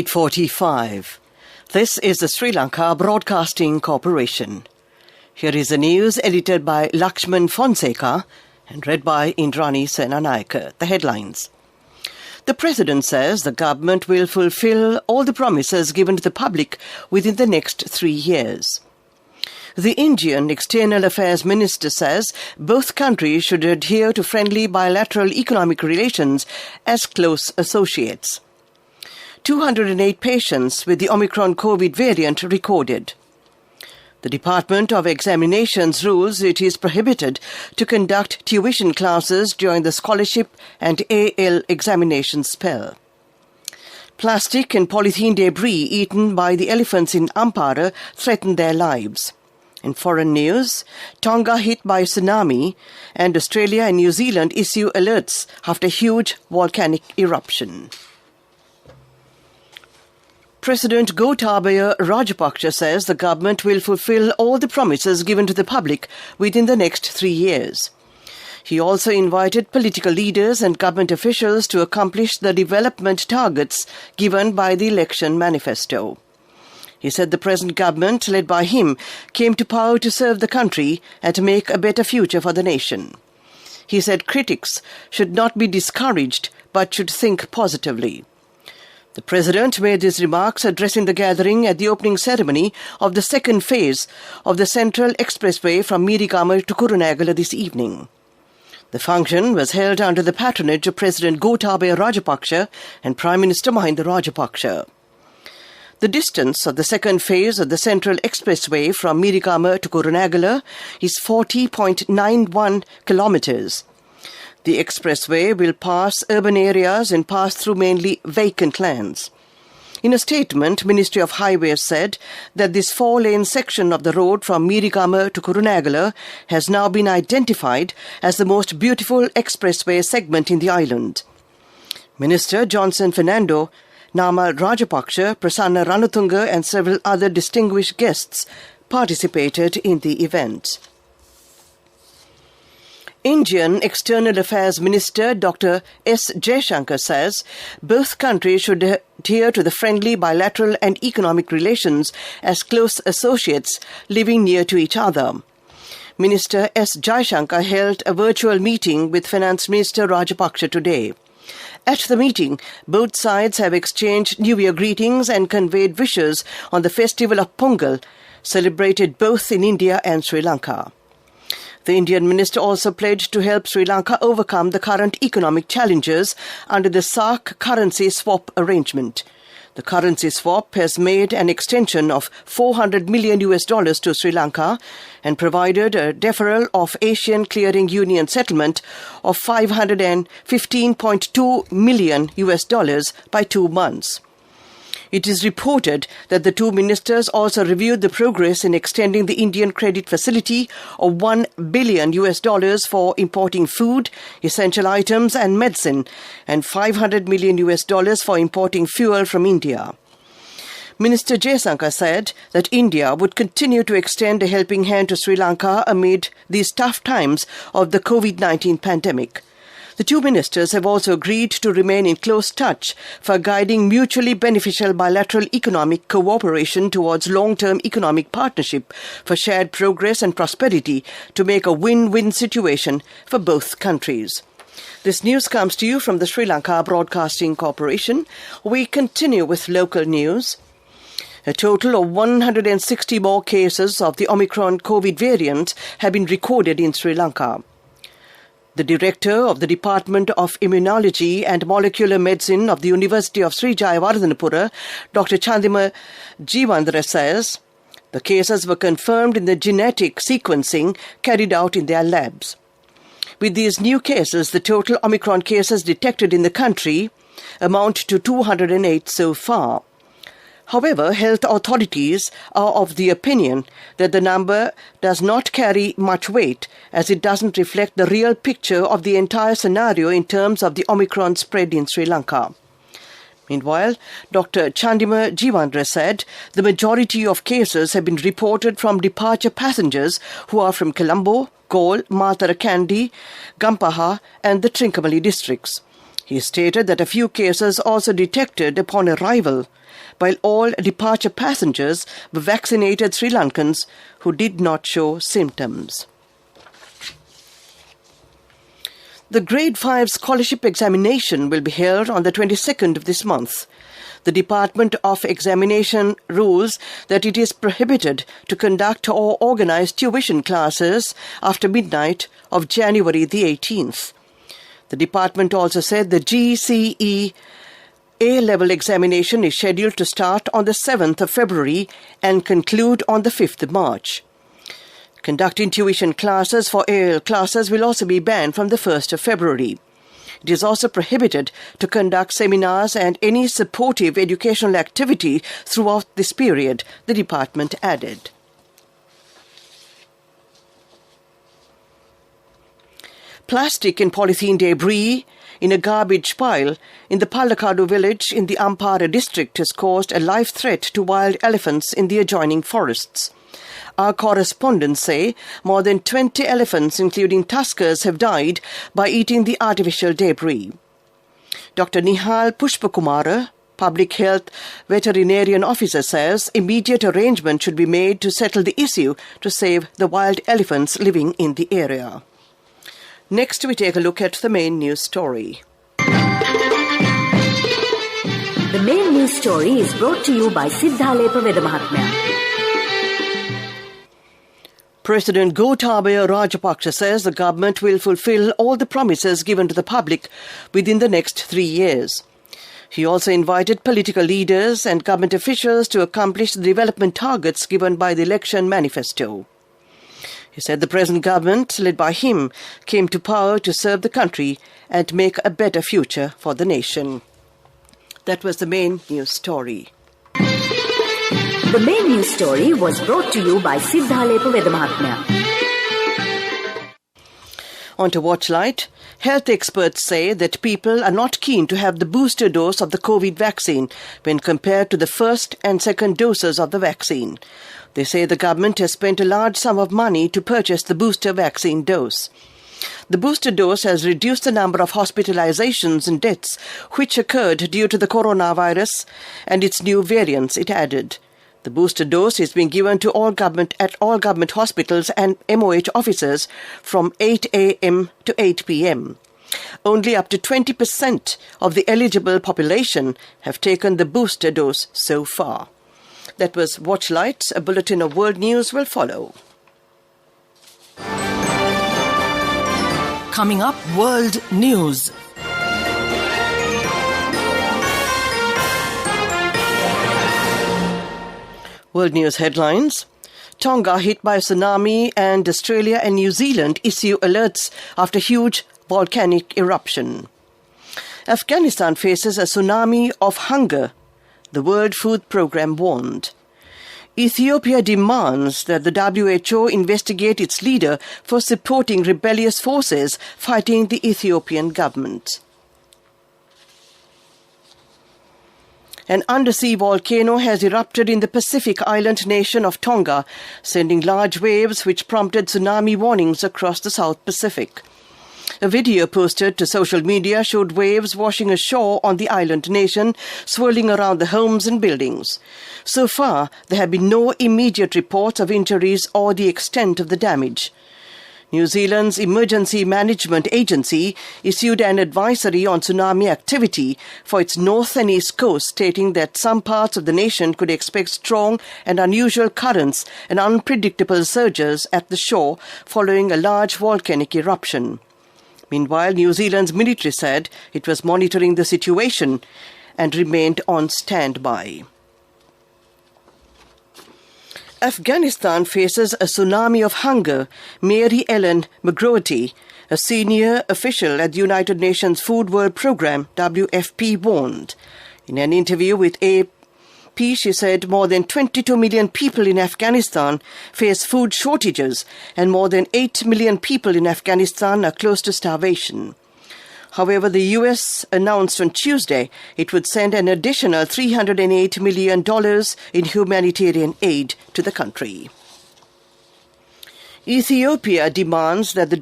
8:45. This is the Sri Lanka Broadcasting Corporation. Here is the news edited by Lakshman Fonseca and read by Indrani Senanayake. The headlines. The President says the government will fulfill all the promises given to the public within the next 3 years. The Indian External Affairs Minister says both countries should adhere to friendly bilateral economic relations as close associates. 208 patients with the Omicron COVID variant recorded. The Department of Examinations rules it is prohibited to conduct tuition classes during the scholarship and AL examination spell. Plastic and polythene debris eaten by the elephants in Ampara threaten their lives. In foreign news, Tonga hit by tsunami and Australia and New Zealand issue alerts after huge volcanic eruption. President Gotabaya Rajapaksa says the government will fulfill all the promises given to the public within the next 3 years. He also invited political leaders and government officials to accomplish the development targets given by the election manifesto. He said the present government, led by him, came to power to serve the country and to make a better future for the nation. He said critics should not be discouraged but should think positively. The President made his remarks addressing the gathering at the opening ceremony of the second phase of the Central Expressway from Mirigama to Kurunegala this evening. The function was held under the patronage of President Gotabaya Rajapaksa and Prime Minister Mahinda Rajapaksa. The distance of the second phase of the Central Expressway from Mirigama to Kurunegala is 40.91 kilometers. The expressway will pass urban areas and pass through mainly vacant lands. In a statement, Ministry of Highways said that this 4-lane section of the road from Mirigama to Kurunegala has now been identified as the most beautiful expressway segment in the island. Minister Johnson Fernando, Namal Rajapaksa, Prasanna Ranatunga and several other distinguished guests participated in the event. Indian External Affairs Minister Dr. S. Jaishankar says both countries should adhere to the friendly bilateral and economic relations as close associates living near to each other. Minister S. Jaishankar held a virtual meeting with Finance Minister Rajapaksa today. At the meeting, both sides have exchanged New Year greetings and conveyed wishes on the festival of Pongal, celebrated both in India and Sri Lanka. The Indian minister also pledged to help Sri Lanka overcome the current economic challenges under the SAARC currency swap arrangement. The currency swap has made an extension of $400 million to Sri Lanka and provided a deferral of Asian Clearing Union settlement of $515.2 million by 2 months. It is reported that the two ministers also reviewed the progress in extending the Indian credit facility of $1 billion for importing food, essential items and medicine, and $500 million for importing fuel from India. Minister Jaishankar said that India would continue to extend a helping hand to Sri Lanka amid these tough times of the COVID-19 pandemic. The two ministers have also agreed to remain in close touch for guiding mutually beneficial bilateral economic cooperation towards long-term economic partnership for shared progress and prosperity to make a win-win situation for both countries. This news comes to you from the Sri Lanka Broadcasting Corporation. We continue with local news. A total of 160 more cases of the Omicron COVID variant have been recorded in Sri Lanka. The director of the Department of Immunology and Molecular Medicine of the University of Sri Jayawardhanapura, Dr. Chandima Jeevandra, says the cases were confirmed in the genetic sequencing carried out in their labs. With these new cases, the total Omicron cases detected in the country amount to 208 so far. However, health authorities are of the opinion that the number does not carry much weight as it doesn't reflect the real picture of the entire scenario in terms of the Omicron spread in Sri Lanka. Meanwhile, Dr. Chandima Jeevandra said the majority of cases have been reported from departure passengers who are from Colombo, Galle, Matarakandi, Gampaha and the Trincomalee districts. He stated that a few cases also detected upon arrival while all departure passengers were vaccinated Sri Lankans who did not show symptoms. The Grade 5 scholarship examination will be held on the 22nd of this month. The Department of Examination rules that it is prohibited to conduct or organize tuition classes after midnight of January the 18th. The department also said the GCE A-level examination is scheduled to start on the 7th of February and conclude on the 5th of March. Conducting tuition classes for AL classes will also be banned from the 1st of February. It is also prohibited to conduct seminars and any supportive educational activity throughout this period, the department added. Plastic and polythene debris in a garbage pile in the Pallakadu village in the Ampara district has caused a life threat to wild elephants in the adjoining forests. Our correspondents say more than 20 elephants, including tuskers, have died by eating the artificial debris. Dr. Nihal Pushpakumara, Public Health Veterinarian Officer, says immediate arrangement should be made to settle the issue to save the wild elephants living in the area. Next, we take a look at the main news story. The main news story is brought to you by Siddhalepa Vedamahatmya. President Gotabaya Rajapaksa says the government will fulfill all the promises given to the public within the next 3 years. He also invited political leaders and government officials to accomplish the development targets given by the election manifesto. He said the present government, led by him, came to power to serve the country and make a better future for the nation. That was the main news story. The main news story was brought to you by Siddhalepa Vedamahatmya. On to Watchlight. Health experts say that people are not keen to have the booster dose of the COVID vaccine when compared to the first and second doses of the vaccine. They say the government has spent a large sum of money to purchase the booster vaccine dose. The booster dose has reduced the number of hospitalizations and deaths which occurred due to the coronavirus and its new variants, it added. The booster dose is being given to all government hospitals and MOH offices from 8 a.m. to 8 p.m. Only up to 20% of the eligible population have taken the booster dose so far. That was Watchlight. A bulletin of world news will follow. Coming up, world news. World News headlines. Tonga hit by a tsunami and Australia and New Zealand issue alerts after huge volcanic eruption. Afghanistan faces a tsunami of hunger, the World Food Programme warned. Ethiopia demands that the WHO investigate its leader for supporting rebellious forces fighting the Ethiopian government. An undersea volcano has erupted in the Pacific island nation of Tonga, sending large waves which prompted tsunami warnings across the South Pacific. A video posted to social media showed waves washing ashore on the island nation, swirling around the homes and buildings. So far, there have been no immediate reports of injuries or the extent of the damage. New Zealand's Emergency Management Agency issued an advisory on tsunami activity for its north and east coast, stating that some parts of the nation could expect strong and unusual currents and unpredictable surges at the shore following a large volcanic eruption. Meanwhile, New Zealand's military said it was monitoring the situation and remained on standby. Afghanistan faces a tsunami of hunger, Mary Ellen McGroty, a senior official at the United Nations Food World Programme, WFP, warned. In an interview with AP, she said more than 22 million people in Afghanistan face food shortages and more than 8 million people in Afghanistan are close to starvation. However, the U.S. announced on Tuesday it would send an additional $308 million in humanitarian aid to the country. Ethiopia demands that the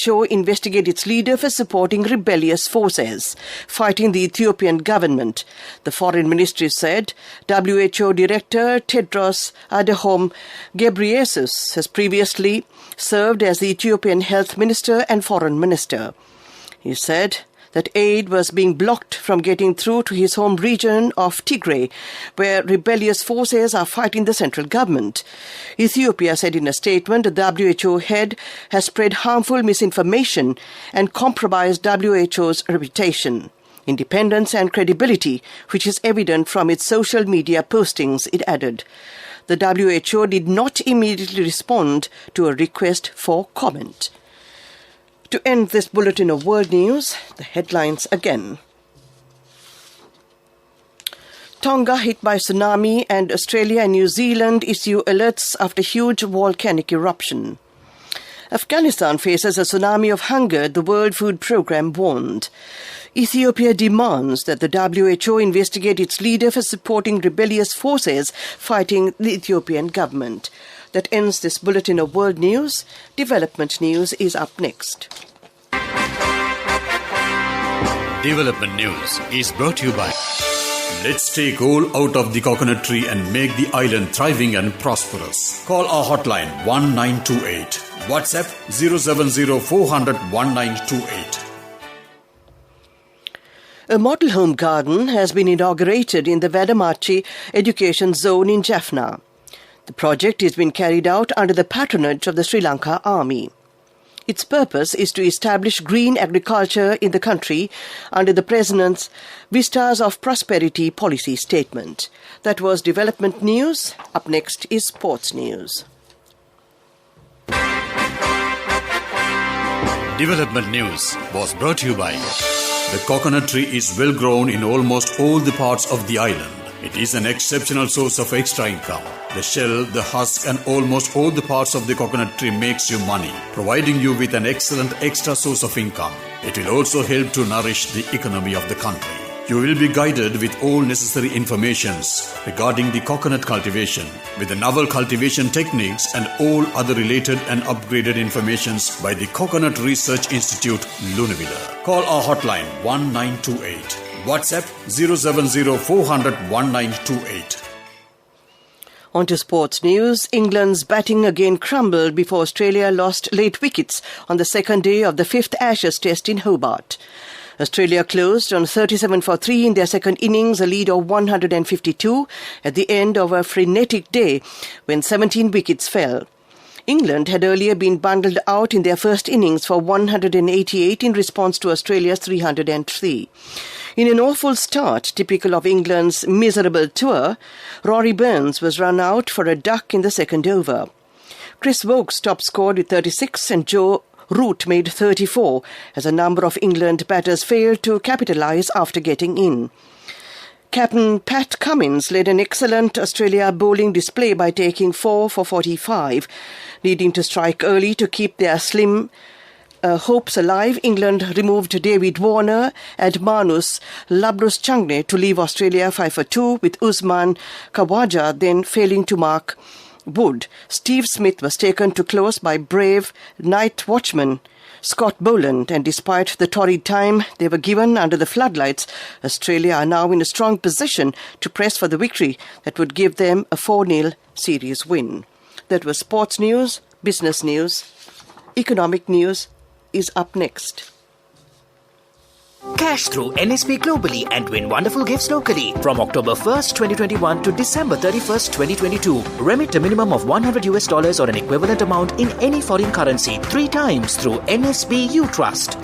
WHO investigate its leader for supporting rebellious forces fighting the Ethiopian government. The Foreign Ministry said WHO Director Tedros Adhanom Ghebreyesus has previously served as the Ethiopian Health Minister and Foreign Minister. He said that aid was being blocked from getting through to his home region of Tigray, where rebellious forces are fighting the central government. Ethiopia said in a statement that the WHO head has spread harmful misinformation and compromised WHO's reputation, independence and credibility, which is evident from its social media postings, it added. The WHO did not immediately respond to a request for comment. To end this bulletin of world news, the headlines again. Tonga hit by tsunami and Australia and New Zealand issue alerts after huge volcanic eruption. Afghanistan faces a tsunami of hunger, the World Food Programme warned. Ethiopia demands that the WHO investigate its leader for supporting rebellious forces fighting the Ethiopian government. That ends this bulletin of world news. Development news is up next. Development news is brought to you by Let's take coal out of the coconut tree and make the island thriving and prosperous. Call our hotline 1928. WhatsApp 070 400 1928. A model home garden has been inaugurated in the Vadamachi Education Zone in Jaffna. The project is being carried out under the patronage of the Sri Lanka Army. Its purpose is to establish green agriculture in the country under the President's Vistas of Prosperity policy statement. That was development news. Up next is sports news. Development news was brought to you by the coconut tree is well grown in almost all the parts of the island. It is an exceptional source of extra income. The shell, the husk and almost all the parts of the coconut tree makes you money, providing you with an excellent extra source of income. It will also help to nourish the economy of the country. You will be guided with all necessary informations regarding the coconut cultivation, with the novel cultivation techniques and all other related and upgraded informations by the Coconut Research Institute, Lunavilla. Call our hotline 1928. WhatsApp 070 400 1928. On to sports news. England's batting again crumbled before Australia lost late wickets on the second day of the fifth Ashes Test in Hobart. Australia closed on 37 for 3 in their second innings, a lead of 152 at the end of a frenetic day when 17 wickets fell. England had earlier been bundled out in their first innings for 188 in response to Australia's 303. In an awful start, typical of England's miserable tour, Rory Burns was run out for a duck in the second over. Chris Woakes top-scored with 36 and Joe Root made 34 as a number of England batters failed to capitalise after getting in. Captain Pat Cummins led an excellent Australia bowling display by taking 4 for 45, needing to strike early to keep their slim hopes alive. England removed David Warner and Manus Labuschagne to leave Australia 5 for 2, with Usman Khawaja then failing to mark Wood. Steve Smith was taken to close by brave night watchman Scott Boland, and despite the torrid time they were given under the floodlights, Australia are now in a strong position to press for the victory that would give them a 4-0 series win. That was sports news. Business news. Economic news is up next. Cash through NSP globally and win wonderful gifts locally. From October 1st, 2021 to December 31st, 2022. Remit a minimum of $100 or an equivalent amount in any foreign currency 3 times through NSB U Trust.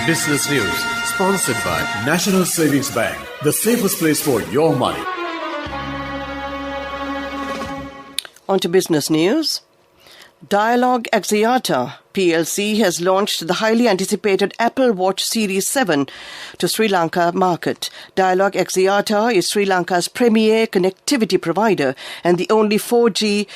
Business news sponsored by National Savings Bank, the safest place for your money. On to business news. Dialog Axiata PLC has launched the highly anticipated Apple Watch Series 7 to Sri Lanka market. Dialog Axiata is Sri Lanka's premier connectivity provider and the only 4G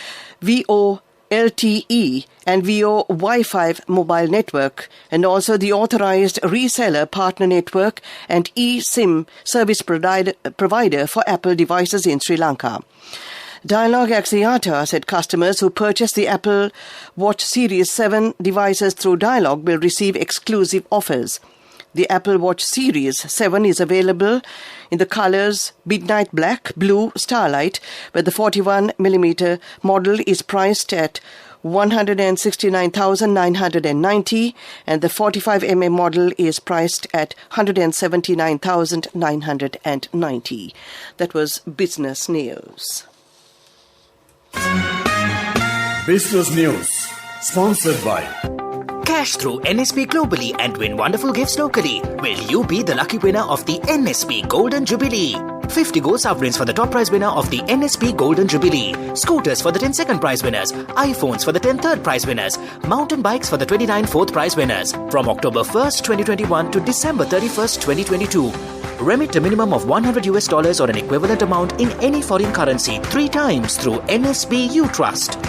VO LTE and VO Wi-Fi mobile network, and also the authorized reseller partner network and eSIM service provider for Apple devices in Sri Lanka. Dialog Axiata said customers who purchase the Apple Watch Series 7 devices through Dialog will receive exclusive offers. The Apple Watch Series 7 is available in the colors Midnight Black, Blue, Starlight, where the 41mm model is priced at 169,990 and the 45mm model is priced at 179,990. That was business news. Business News, sponsored by Cash through NSP globally and win wonderful gifts locally. Will you be the lucky winner of the NSP Golden Jubilee? 50 gold sovereigns for the top prize winner of the NSP Golden Jubilee. Scooters for the 10 second prize winners. iPhones for the 10 third prize winners. Mountain bikes for the 29 fourth prize winners. From October 1st, 2021 to December 31st, 2022. Remit a minimum of $100 or an equivalent amount in any foreign currency 3 times through NSB You Trust.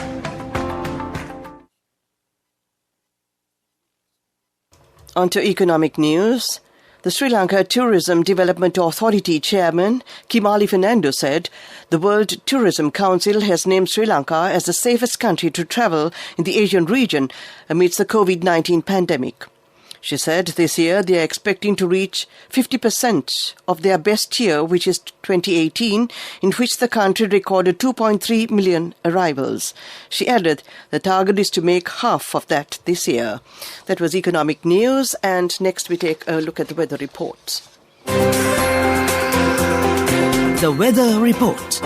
On to economic news. The Sri Lanka Tourism Development Authority Chairman Kimali Fernando said the World Tourism Council has named Sri Lanka as the safest country to travel in the Asian region amidst the COVID-19 pandemic. She said this year they are expecting to reach 50% of their best year, which is 2018, in which the country recorded 2.3 million arrivals. She added the target is to make half of that this year. That was economic news, and next we take a look at the weather report. The Weather Report.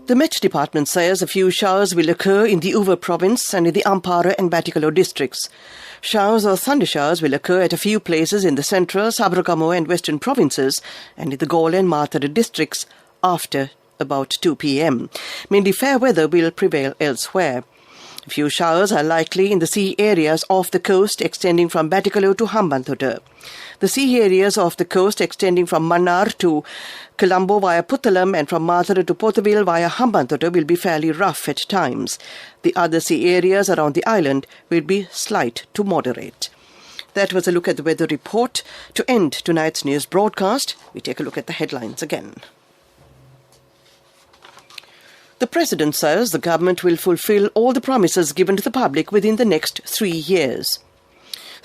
The Met Department says a few showers will occur in the Uva province and in the Ampara and Batticaloa districts. Showers or thundershowers will occur at a few places in the central, Sabarakamuwa and western provinces and in the Galle and Mathura districts after about 2 p.m. Mainly fair weather will prevail elsewhere. A few showers are likely in the sea areas off the coast extending from Batticaloa to Hambantota. The sea areas off the coast extending from Mannar to Colombo via Puttalam and from Mathura to Pothaville via Hambantota will be fairly rough at times. The other sea areas around the island will be slight to moderate. That was a look at the weather report. To end tonight's news broadcast, we take a look at the headlines again. The President says the government will fulfill all the promises given to the public within the next 3 years.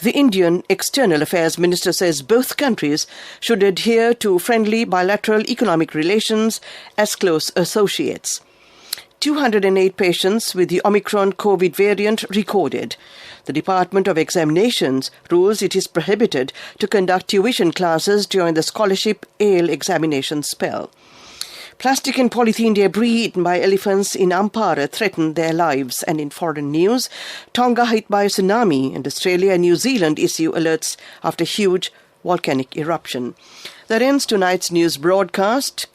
The Indian External Affairs Minister says both countries should adhere to friendly bilateral economic relations as close associates. 208 patients with the Omicron COVID variant recorded. The Department of Examinations rules it is prohibited to conduct tuition classes during the scholarship AIL examination spell. Plastic and polythene debris eaten by elephants in Ampara threaten their lives. And in foreign news, Tonga hit by a tsunami and Australia and New Zealand issue alerts after huge volcanic eruption. That ends tonight's news broadcast.